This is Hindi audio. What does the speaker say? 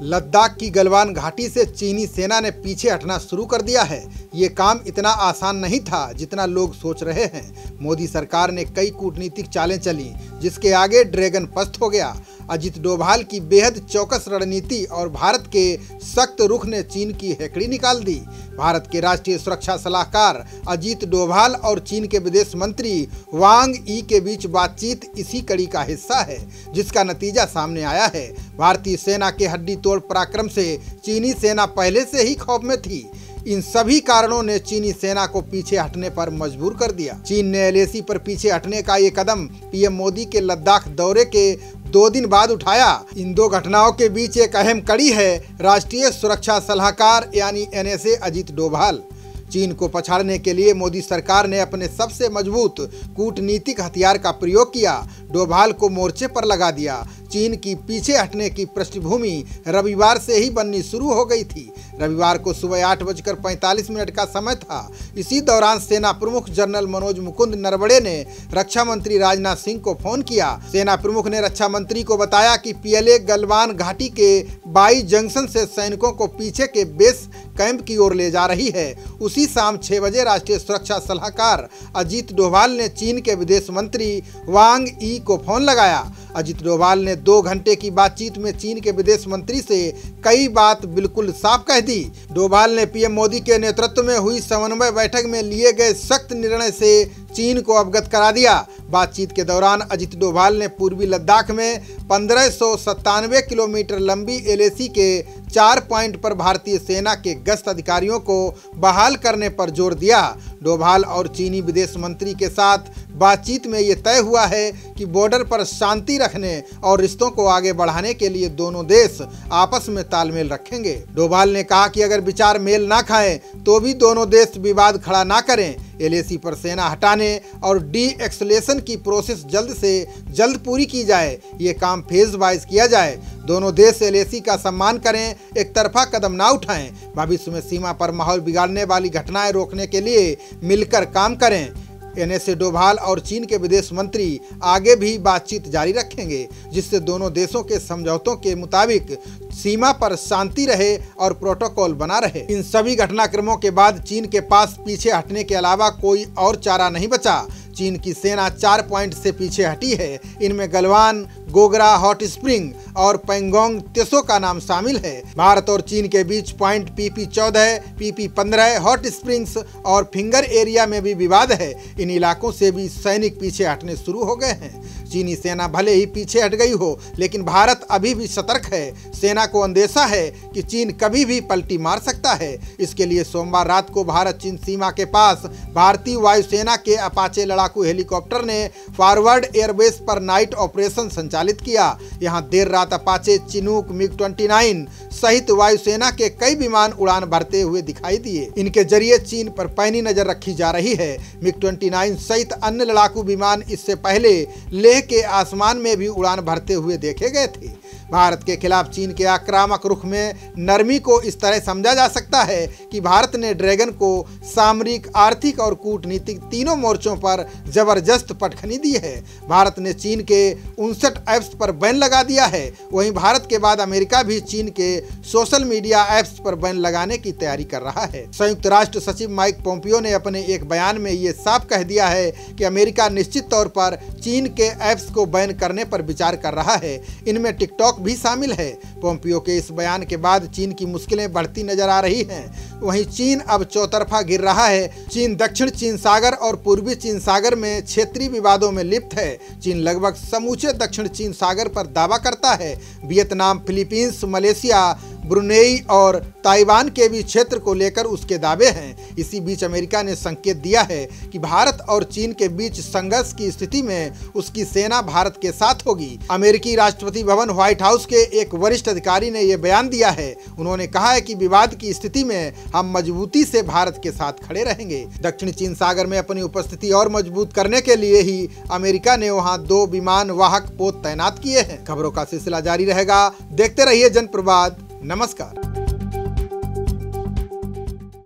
लद्दाख की गलवान घाटी से चीनी सेना ने पीछे हटना शुरू कर दिया है। ये काम इतना आसान नहीं था जितना लोग सोच रहे हैं। मोदी सरकार ने कई कूटनीतिक चालें चली जिसके आगे ड्रैगन पस्त हो गया। अजित डोभाल की बेहद चौकस रणनीति और भारत के सख्त रुख ने चीन की हेकड़ी निकाल दी। भारत के राष्ट्रीय सुरक्षा सलाहकार अजित डोभाल और चीन के विदेश मंत्री वांग यी के बीच बातचीत इसी कड़ी का हिस्सा है, जिसका नतीजा सामने आया है। भारतीय सेना के हड्डी तोड़ पराक्रम से चीनी सेना पहले से ही खौफ में थी। इन सभी कारणों ने चीनी सेना को पीछे हटने पर मजबूर कर दिया। चीन ने LAC पर पीछे हटने का ये कदम PM मोदी के लद्दाख दौरे के 2 दिन बाद उठाया। इन 2 घटनाओं के बीच एक अहम कड़ी है राष्ट्रीय सुरक्षा सलाहकार यानी NSA अजित डोभाल। चीन को पछाड़ने के लिए मोदी सरकार ने अपने सबसे मजबूत कूटनीतिक हथियार का प्रयोग किया। डोभाल को मोर्चे पर लगा दिया। चीन की पीछे हटने की पृष्ठभूमि रविवार से ही बननी शुरू हो गई थी। रविवार को सुबह 8:45 का समय था। इसी दौरान सेना प्रमुख जनरल मनोज मुकुंद नरवणे ने रक्षा मंत्री राजनाथ सिंह को फोन किया। सेना प्रमुख ने रक्षा मंत्री को बताया कि PLA गलवान घाटी के बाई जंक्शन से सैनिकों को पीछे के बेस कैंप की ओर ले जा रही है। उसी शाम 6 बजे राष्ट्रीय सुरक्षा सलाहकार अजित डोभाल ने चीन के विदेश मंत्री वांग यी को फोन लगाया। अजित डोभाल ने 2 घंटे की बातचीत में चीन के विदेश मंत्री से कई बात बिल्कुल साफ कह दी। डोभाल ने PM मोदी के नेतृत्व में हुई समन्वय बैठक में लिए गए सख्त निर्णय से चीन को अवगत करा दिया। बातचीत के दौरान अजित डोभाल ने पूर्वी लद्दाख में 1597 किलोमीटर लंबी LAC के 4 पॉइंट पर भारतीय सेना के गश्त अधिकारियों को बहाल करने पर जोर दिया। डोभाल और चीनी विदेश मंत्री के साथ बातचीत में ये तय हुआ है कि बॉर्डर पर शांति रखने और रिश्तों को आगे बढ़ाने के लिए दोनों देश आपस में तालमेल रखेंगे। डोभाल ने कहा कि अगर विचार मेल ना खाएं तो भी दोनों देश विवाद खड़ा ना करें। LAC पर सेना हटाने और डी-एक्सलेशन की प्रोसेस जल्द से जल्द पूरी की जाए। ये काम फेज वाइज किया जाए। दोनों देश LAC का सम्मान करें, एक तरफा कदम ना उठाएं। भविष्य में सीमा पर माहौल बिगाड़ने वाली घटनाएं रोकने के लिए मिलकर काम करें। NSA डोभाल और चीन के विदेश मंत्री आगे भी बातचीत जारी रखेंगे, जिससे दोनों देशों के समझौतों के मुताबिक सीमा पर शांति रहे और प्रोटोकॉल बना रहे। इन सभी घटनाक्रमों के बाद चीन के पास पीछे हटने के अलावा कोई और चारा नहीं बचा। चीन की सेना 4 पॉइंट से पीछे हटी है। इनमें गलवान, गोगरा, हॉट स्प्रिंग और पेंगोंग त्सो का नाम शामिल है। भारत और चीन के बीच point PP14, PP15, hot springs और फिंगर एरिया में भी विवाद है। इन इलाकों से भी सैनिक पीछे हटने शुरू हो गए हैं। चीनी सेना भले ही पीछे हट गई हो, लेकिन भारत अभी भी सतर्क है। सेना को अंदेशा है कि चीन कभी भी पलटी मार सकता है। इसके लिए सोमवार रात को भारत चीन सीमा के पास भारतीय वायुसेना के अपाचे लड़ाकू हेलीकॉप्टर ने फॉरवर्ड एयरबेस पर नाइट ऑपरेशन संचालित किया। यहां देर रात अपाचे, चिनूक, MiG-29 सहित वायुसेना के कई विमान उड़ान भरते हुए दिखाई दिए। इनके जरिए चीन पर पैनी नजर रखी जा रही है। MiG-29 सहित अन्य लड़ाकू विमान इससे पहले लेह के आसमान में भी उड़ान भरते हुए देखे गए थे। भारत के खिलाफ चीन के आक्रामक रुख में नरमी को इस तरह समझा जा सकता है कि भारत ने ड्रैगन को सामरिक, आर्थिक और कूटनीतिक तीनों मोर्चों पर जबरदस्त पटखनी दी है। भारत ने चीन के 59 ऐप्स पर बैन लगा दिया है। वहीं भारत के बाद अमेरिका भी चीन के सोशल मीडिया ऐप्स पर बैन लगाने की तैयारी कर रहा है। संयुक्त राष्ट्र सचिव माइक पोम्पियो ने अपने एक बयान में ये साफ कह दिया है कि अमेरिका निश्चित तौर पर चीन के ऐप्स को बैन करने पर विचार कर रहा है। इनमें टिकटॉक भी शामिल है। पोम्पियो के इस बयान के बाद चीन की मुश्किलें बढ़ती नजर आ रही हैं। वहीं चीन अब चौतरफा गिर रहा है। चीन दक्षिण चीन सागर और पूर्वी चीन सागर में क्षेत्रीय विवादों में लिप्त है। चीन लगभग समूचे दक्षिण चीन सागर पर दावा करता है। वियतनाम, फिलीपींस, मलेशिया, ब्रुनेई और ताइवान के भी क्षेत्र को लेकर उसके दावे हैं। इसी बीच अमेरिका ने संकेत दिया है कि भारत और चीन के बीच संघर्ष की स्थिति में उसकी सेना भारत के साथ होगी। अमेरिकी राष्ट्रपति भवन व्हाइट हाउस के एक वरिष्ठ अधिकारी ने यह बयान दिया है। उन्होंने कहा है कि विवाद की स्थिति में हम मजबूती से भारत के साथ खड़े रहेंगे। दक्षिण चीन सागर में अपनी उपस्थिति और मजबूत करने के लिए ही अमेरिका ने वहां 2 विमान वाहक पोत तैनात किए हैं। खबरों का सिलसिला जारी रहेगा। देखते रहिए जनप्रवाद। नमस्कार।